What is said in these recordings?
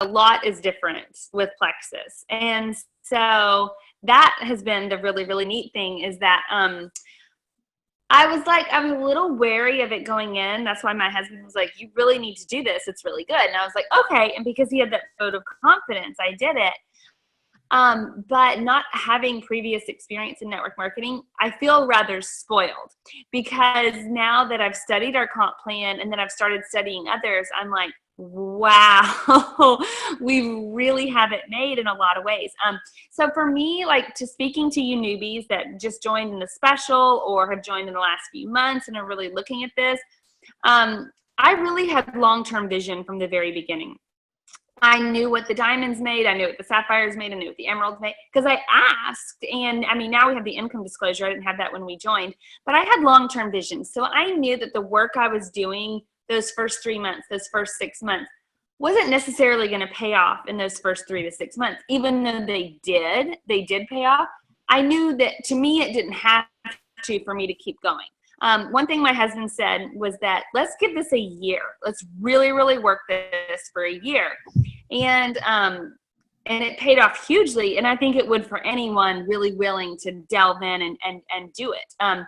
a lot is different with Plexus. And so that has been the really, really neat thing is that I was a little wary of it going in. That's why my husband was like, you really need to do this. It's really good. And I was like, okay. And because he had that vote of confidence, I did it. But not having previous experience in network marketing, I feel rather spoiled because now that I've studied our comp plan and then I've started studying others, I'm like, wow, we really have it made in a lot of ways. So for me, like to speaking to you newbies that just joined in the special or have joined in the last few months and are really looking at this, I really had long-term vision from the very beginning. I knew what the diamonds made. I knew what the sapphires made. I knew what the emeralds made because I asked. And I mean, now we have the income disclosure. I didn't have that when we joined, but I had long-term vision. So I knew that the work I was doing those first 3 months, those first 6 months, wasn't necessarily going to pay off in those first 3 to 6 months. Even though they did pay off. I knew that to me, it didn't have to for me to keep going. One thing my husband said was that let's give this a year. Let's really, really work this for a year. And it paid off hugely. And I think it would for anyone really willing to delve in and do it.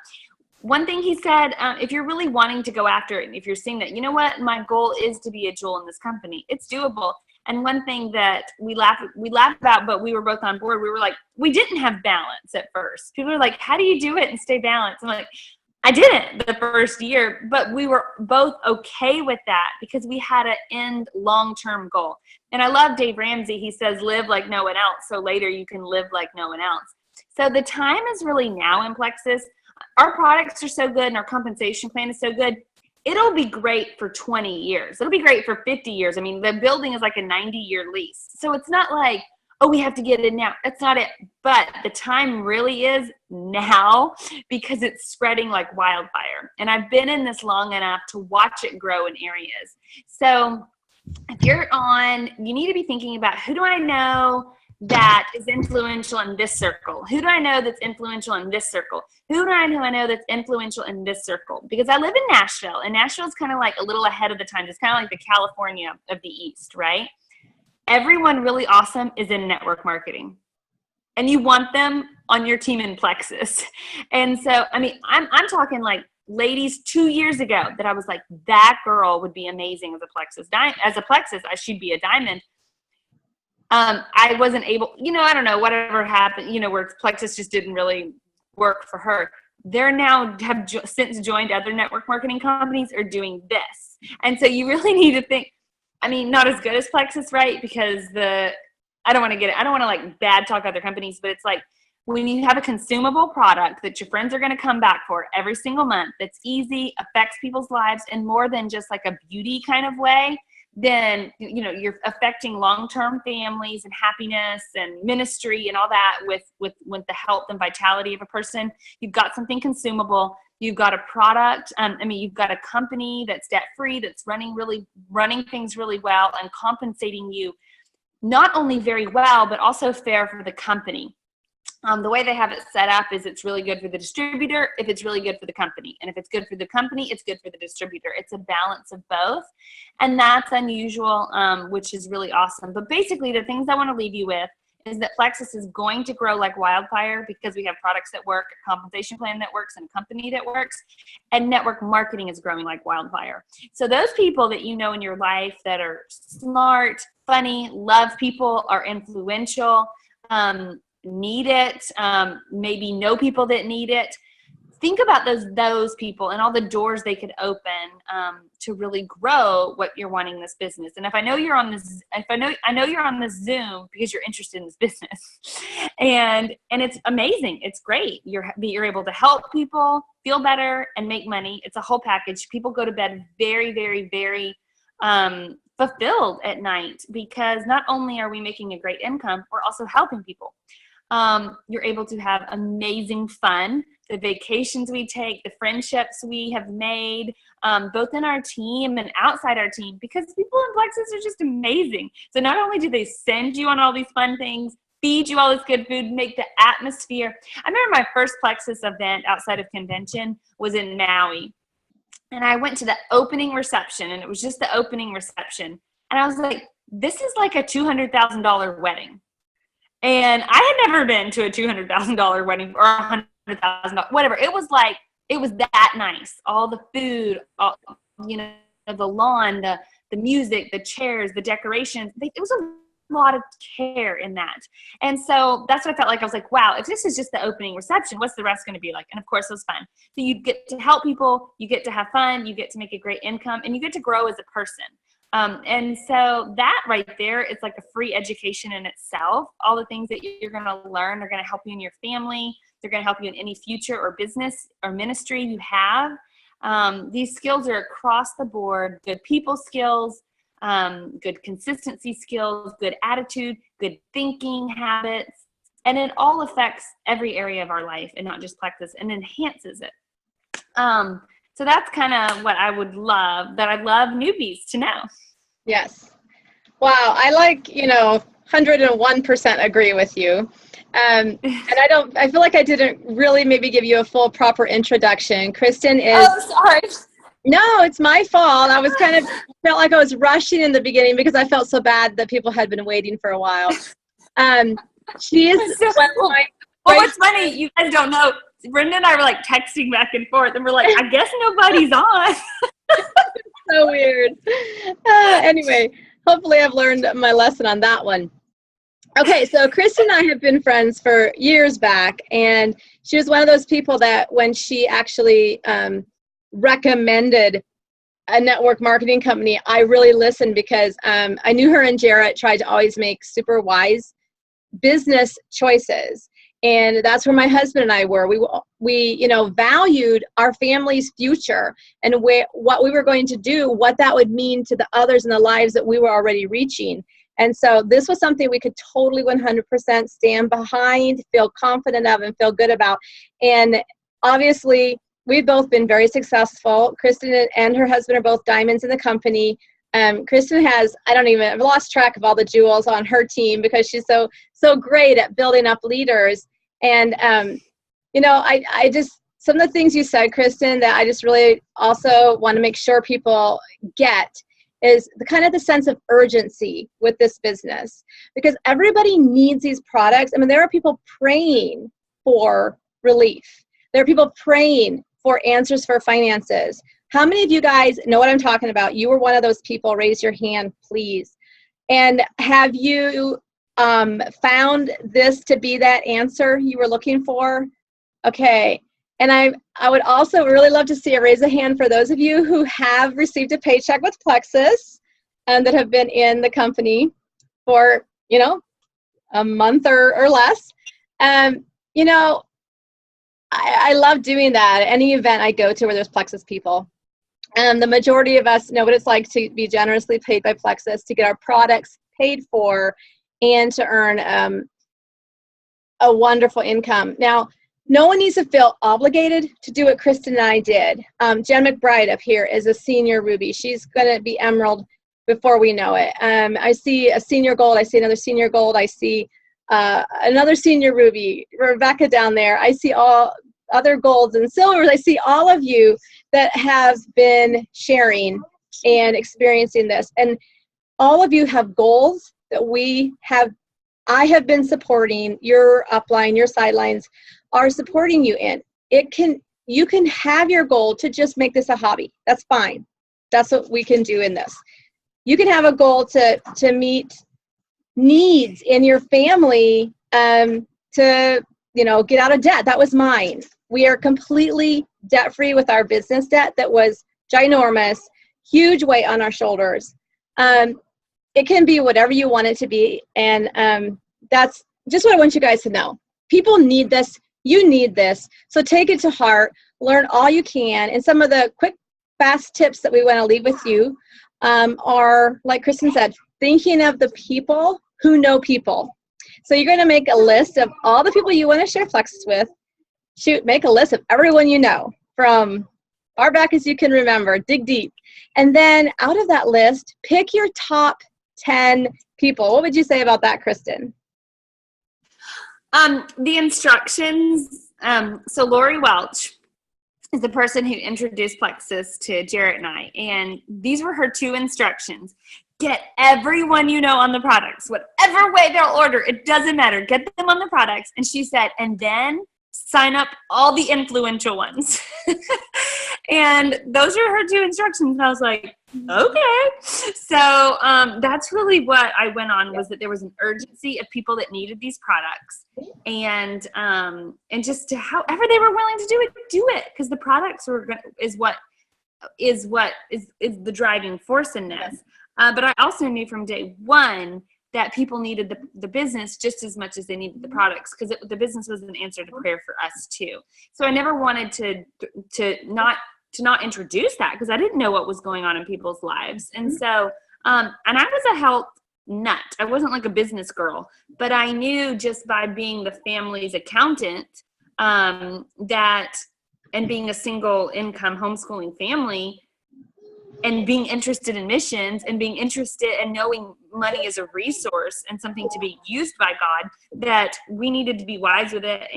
One thing he said, if you're really wanting to go after it, and if you're seeing that, you know what, my goal is to be a jewel in this company, it's doable. And one thing that we laugh about, but we were both on board, we were like, we didn't have balance at first. People are like, how do you do it and stay balanced? I'm like, I didn't the first year, but we were both okay with that because we had an end long-term goal. And I love Dave Ramsey. He says, live like no one else. So later you can live like no one else. So the time is really now in Plexus. Our products are so good and our compensation plan is so good. It'll be great for 20 years. It'll be great for 50 years. I mean, the building is like a 90-year lease. So it's not like, oh, we have to get it now. That's not it. But the time really is now because it's spreading like wildfire. And I've been in this long enough to watch it grow in areas. So if you're on, you need to be thinking about who do I know that is influential in this circle? Who do I know that's influential in this circle? Who do I know that's influential in this circle? Because I live in Nashville, and Nashville is kind of like a little ahead of the times. It's kind of like the California of the East, right? Everyone really awesome is in network marketing, and you want them on your team in Plexus. And so, I mean, I'm talking like ladies 2 years ago that I was like, that girl would be amazing as a Plexus. She'd be a diamond. I wasn't able, I don't know, whatever happened, where Plexus just didn't really work for her. They're now since joined other network marketing companies are doing this. And so you really need to think, I mean, not as good as Plexus, right? Because I don't want to like bad talk other companies, but it's like when you have a consumable product that your friends are going to come back for every single month, that's easy, affects people's lives in more than just like a beauty kind of way, then, you're affecting long-term families and happiness and ministry and all that with the health and vitality of a person. You've got something consumable. You've got a product. You've got a company that's debt-free, that's running things really well and compensating you not only very well, but also fair for the company. The way they have it set up is it's really good for the distributor if it's really good for the company. And if it's good for the company, it's good for the distributor. It's a balance of both. And that's unusual, which is really awesome. But basically, the things I want to leave you with is that Plexus is going to grow like wildfire because we have products that work, a compensation plan that works, and a company that works. And network marketing is growing like wildfire. So those people that you know in your life that are smart, funny, love people, are influential, need it, maybe know people that need it. Think about those people and all the doors they could open to really grow what you're wanting in this business. And I know you're on this Zoom because you're interested in this business, and it's amazing. It's great. You're able to help people feel better and make money. It's a whole package. People go to bed very, very, very fulfilled at night because not only are we making a great income, we're also helping people. You're able to have amazing fun, the vacations we take, the friendships we have made, both in our team and outside our team, because people in Plexus are just amazing. So not only do they send you on all these fun things, feed you all this good food, make the atmosphere. I remember my first Plexus event outside of convention was in Maui. And I went to the opening reception, and it was just the opening reception. And I was like, this is like a $200,000 wedding. And I had never been to a $200,000 wedding or $100,000, whatever. It was that nice. All the food, the lawn, the music, the chairs, the decorations. It was a lot of care in that. And so that's what I felt like. I was like, wow, if this is just the opening reception, what's the rest going to be like? And of course it was fun. So you get to help people, you get to have fun, you get to make a great income, and you get to grow as a person. And so that right there is like a free education in itself. All the things that you're going to learn are going to help you in your family. They're going to help you in any future or business or ministry you have. These skills are across the board: good people skills, good consistency skills, good attitude, good thinking habits. And it all affects every area of our life and not just Plexus, and enhances it. So that's kind of what I would love, that I'd love newbies to know. Yes. Wow. I 101% agree with you. And I feel like I didn't really maybe give you a full proper introduction. Kristen is. Oh, sorry. No, it's my fault. I was felt like I was rushing in the beginning because I felt so bad that people had been waiting for a while. She is. What's funny, you guys don't know, Brenda and I were like texting back and forth, and we're like, I guess nobody's on. So weird. Anyway, hopefully I've learned my lesson on that one. Okay, so Kristen and I have been friends for years back, and she was one of those people that when she actually recommended a network marketing company, I really listened because I knew her and Jarrett tried to always make super wise business choices. And that's where my husband and I were. We valued our family's future and what we were going to do, what that would mean to the others in the lives that we were already reaching. And so this was something we could totally 100% stand behind, feel confident of, and feel good about. And obviously, we've both been very successful. Kristen and her husband are both diamonds in the company. Kristen has, I've lost track of all the jewels on her team because she's so great at building up leaders. And, I just, some of the things you said, Kristen, that I just really also want to make sure people get is the sense of urgency with this business, because everybody needs these products. I mean, there are people praying for relief. There are people praying for answers for finances. How many of you guys know what I'm talking about? You were one of those people. Raise your hand, please. And have you found this to be that answer you were looking for? Okay. And I would also really love to see a raise of hand for those of you who have received a paycheck with Plexus and that have been in the company for, a month or less. I love doing that. Any event I go to where there's Plexus people. And the majority of us know what it's like to be generously paid by Plexus, to get our products paid for, and to earn a wonderful income. Now, no one needs to feel obligated to do what Kristen and I did. Jen McBride up here is a senior Ruby. She's going to be Emerald before we know it. I see a senior gold. I see another senior gold. I see another senior Ruby. Rebecca down there. I see all other golds and silvers. I see all of you that have been sharing and experiencing this. And all of you have goals that I have been supporting. Your upline, your sidelines are supporting you in. You can have your goal to just make this a hobby. That's fine. That's what we can do in this. You can have a goal to meet needs in your family, to get out of debt. That was mine. We are completely debt-free with our business debt that was ginormous, huge weight on our shoulders. It can be whatever you want it to be, and that's just what I want you guys to know. People need this. You need this. So take it to heart. Learn all you can. And some of the quick, fast tips that we want to leave with you are, like Kristen said, thinking of the people who know people. So you're going to make a list of all the people you want to share Plexus with. Make a list of everyone you know from far back as you can remember. Dig deep. And then out of that list, pick your top 10 people. What would you say about that, Kristen? The instructions. So Lori Welch is the person who introduced Plexus to Jarrett and I. And these were her 2 instructions. get everyone you know on the products, whatever way they'll order. It doesn't matter. Get them on the products. And she said, and then sign up all the influential ones. And those are her 2 instructions. And I was like, okay. So that's really what I went on, was that there was an urgency of people that needed these products, and just to however they were willing to do it, because the products is what is the driving force in this. But I also knew from day one that people needed the business just as much as they needed the products, because the business was an answer to prayer for us too. So I never wanted to not introduce that, because I didn't know what was going on in people's lives. And so, and I was a health nut. I wasn't like a business girl, but I knew just by being the family's accountant, that, and being a single income homeschooling family, and being interested in missions, and being interested in knowing money is a resource and something to be used by God, that we needed to be wise with it.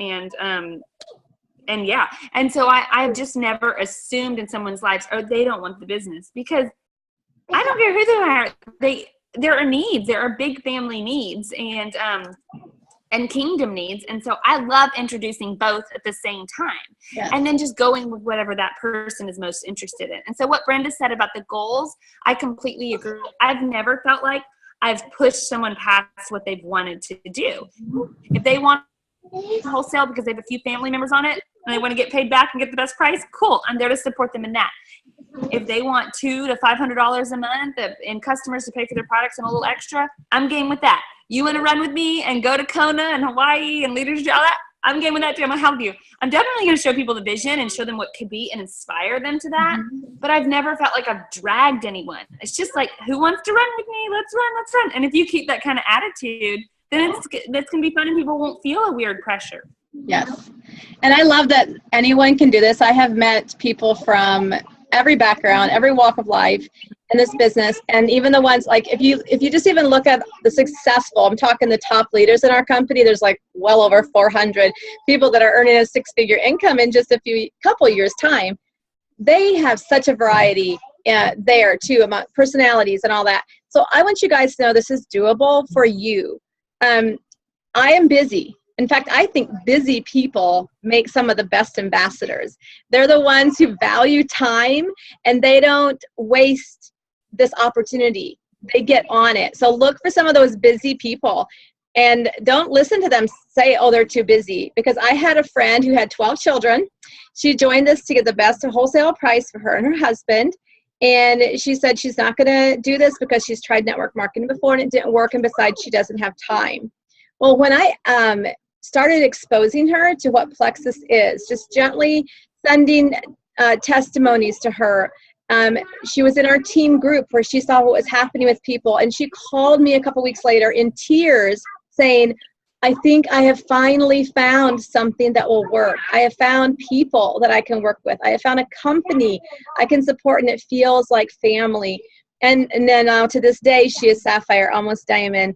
And yeah. And so I've just never assumed in someone's lives, oh, they don't want the business, because I don't care who they are. There are needs. There are big family needs and kingdom needs. And so I love introducing both at the same time. Yeah. And then just going with whatever that person is most interested in. And so what Brenda said about the goals, I completely agree. I've never felt like I've pushed someone past what they've wanted to do. If they want wholesale because they have a few family members on it and they want to get paid back and get the best price, cool. I'm there to support them in that. If they want $200 to $500 a month in customers to pay for their products and a little extra, I'm game with that. You want to run with me and go to Kona and Hawaii and leadership, all that? I'm game with that too. I'm going to help you. I'm definitely going to show people the vision and show them what could be and inspire them to that. But I've never felt like I've dragged anyone. It's just like, who wants to run with me? Let's run. And if you keep that kind of attitude, then that's going to be fun and people won't feel a weird pressure. Yes. And I love that anyone can do this. I have met people from every background, every walk of life in this business. And even the ones, like, if you just even look at the successful, I'm talking the top leaders in our company, there's like well over 400 people that are earning a 6-figure income in just a couple years time. They have such a variety there too, among personalities and all that. So I want you guys to know this is doable for you. I am busy. In fact, I think busy people make some of the best ambassadors. They're the ones who value time and they don't waste this opportunity. They get on it. So look for some of those busy people and don't listen to them say, oh, they're too busy. Because I had a friend who had 12 children. She joined us to get the best wholesale price for her and her husband. And she said she's not going to do this because she's tried network marketing before and it didn't work. And besides, she doesn't have time. Well, when I started exposing her to what Plexus is, just gently sending testimonies to her. She was in our team group where she saw what was happening with people, and she called me a couple weeks later in tears saying, I think I have finally found something that will work. I have found people that I can work with. I have found a company I can support, and it feels like family. And then now to this day, she is Sapphire, almost diamond.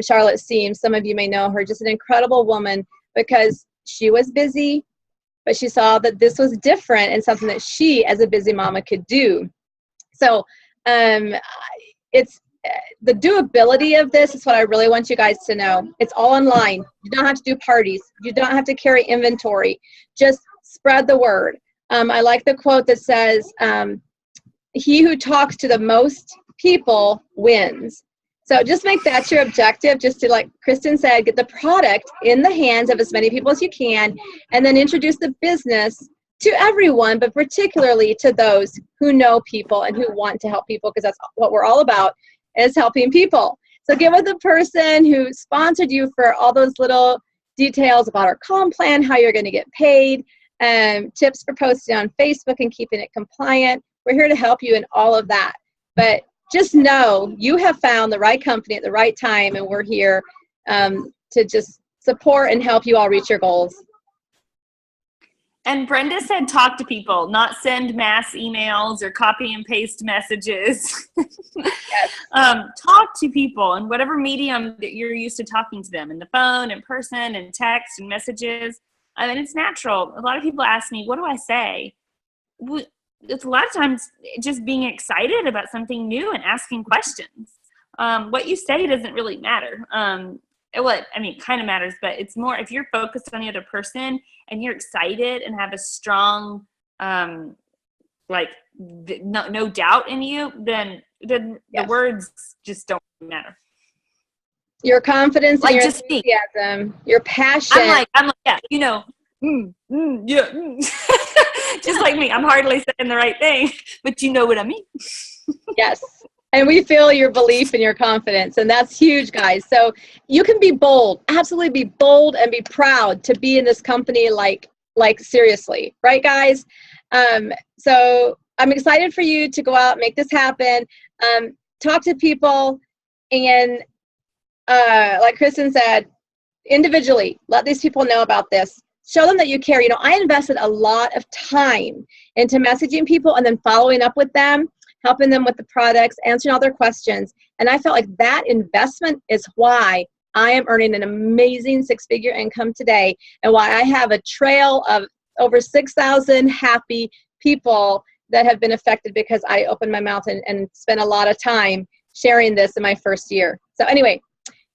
Charlotte Seams, some of you may know her, just an incredible woman because she was busy, but she saw that this was different and something that she as a busy mama could do. So it's the doability of this is what I really want you guys to know. It's all online. You don't have to do parties. You don't have to carry inventory. Just spread the word. I like the quote that says, he who talks to the most people wins. So just make that your objective, just to, like Kristen said, get the product in the hands of as many people as you can, and then introduce the business to everyone, but particularly to those who know people and who want to help people, because that's what we're all about, is helping people. So get with the person who sponsored you for all those little details about our comp plan, how you're going to get paid, tips for posting on Facebook and keeping it compliant. We're here to help you in all of that. But just know you have found the right company at the right time, and we're here to just support and help you all reach your goals. And Brenda said talk to people, not send mass emails or copy and paste messages. Yes. Talk to people in whatever medium that you're used to talking to them, in the phone, in person, in text, and messages. I mean, it's natural. A lot of people ask me, what do I say? It's a lot of times just being excited about something new and asking questions. what you say doesn't really matter. It kind of matters, but it's more if you're focused on the other person and you're excited and have a strong, no doubt in you, then the words just don't matter. Your confidence, like, and your just enthusiasm, your passion. I'm like, yeah, yeah. Just like me, I'm hardly saying the right thing, but you know what I mean. Yes. And we feel your belief and your confidence, and that's huge, guys. So you can be bold, absolutely be bold and be proud to be in this company, like seriously, right, guys? So I'm excited for you to go out, make this happen, talk to people, and like Kristen said, individually, let these people know about this. Show them that you care. I invested a lot of time into messaging people and then following up with them, helping them with the products, answering all their questions. And I felt like that investment is why I am earning an amazing six-figure income today, and why I have a trail of over 6,000 happy people that have been affected because I opened my mouth and spent a lot of time sharing this in my first year. So anyway,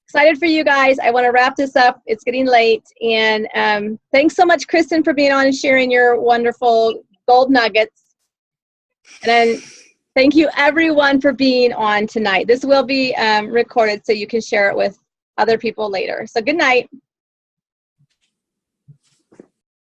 excited for you guys. I want to wrap this up. It's getting late. And thanks so much, Kristen, for being on and sharing your wonderful gold nuggets. And then thank you, everyone, for being on tonight. This will be recorded so you can share it with other people later. So good night.